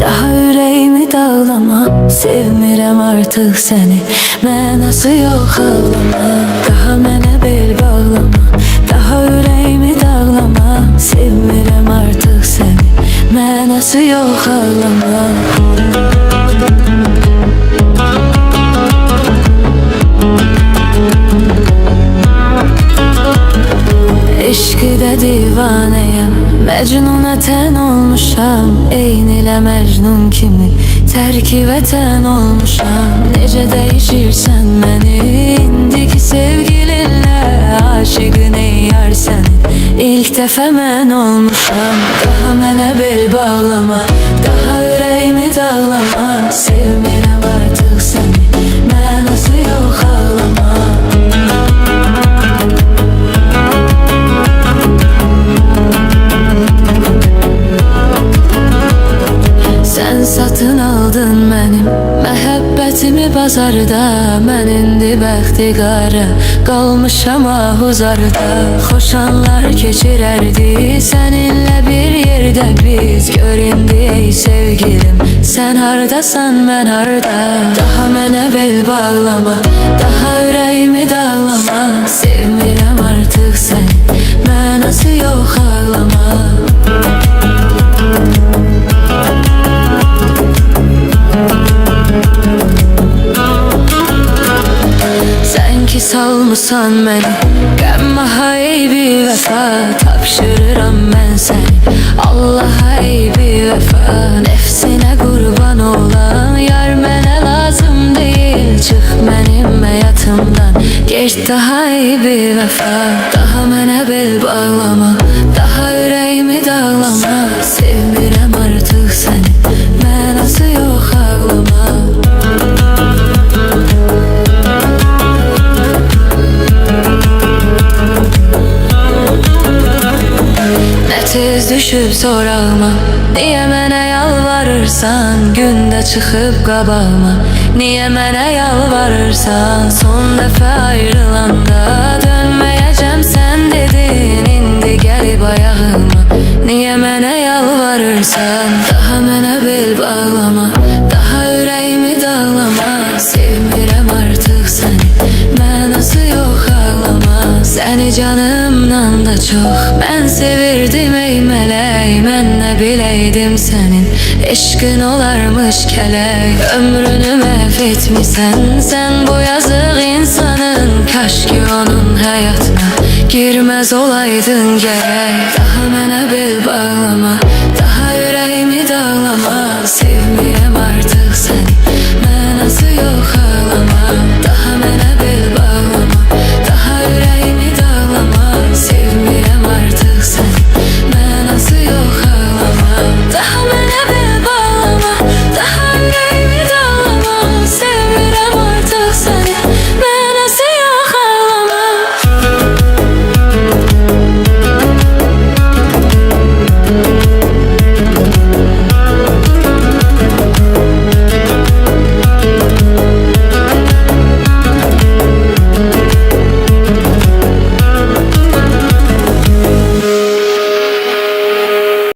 Daha ürəyimi dağlama, sevmirəm artıq səni. Mənası yox ağlama, daha mənə bel bağlama. Daha ürəyimi dağlama, sevmirəm artıq səni. Mənası yox ağlama. Eşqdə divanəyəm, Məcnuna tən olmuşam. Eynilə Məcnun kimi tərki vətən olmuşam. Necə dəyişirsən məni indiki sevgilinlə, aşiqin ey yar sənin ilk dəfə mən olmuşam. Daha mənə bel bağlama, daha ürəyimi dağlama. Sevmirəm artıq səni, mənası yox ağlama. Sən satın aldın mənim məhəbbətimi bazarda. Mən indi bəxtiqara qalmışam ahuzarda. Xoşanlar keçirərdi səninlə bir yerdə biz. Gör indi ey sevgilim, sən hardasan mən harda. Daha mənə bel bağlama, daha ürəyimi dağlama. Sevmirəm artıq səni, mənası yox ağlama. Salmısan məni qəmmaha ey bir vəfa. Tapşırıram mən səni Allaha ey bir vəfa. Nəfsinə qurban olan yar mənə lazım deyil. Çıx mənim həyatımdan, get daha ey bir vəfa. Daha mənə bel bağlama, daha ürəyimi dağlama. Sevmirəm artıq səni, mənası yox ağlama. Tez düşüb sorağıma, niyə mənə yalvarırsan? Gündə çıxıb qabağıma, niyə mənə yalvarırsan? Son dəfə ayrılanda dönməyəcəm sən dedin. İndi gəlib ayağıma, niyə mənə yalvarırsan? Daha mənə bel bağlama, daha ürəyimi dağlama. Sevmirəm artıq səni, mənası yox ağlama. Səni canımdan da çox mən sevirdim ey mələk. Mən nə biləydim sənin eşqin olarmış kələk. Ömrünü məhv etmisən sən bu yazıq insanın. Kaş ki onun həyatına girməz olaydın gərək. Daha mənə bel bağlama,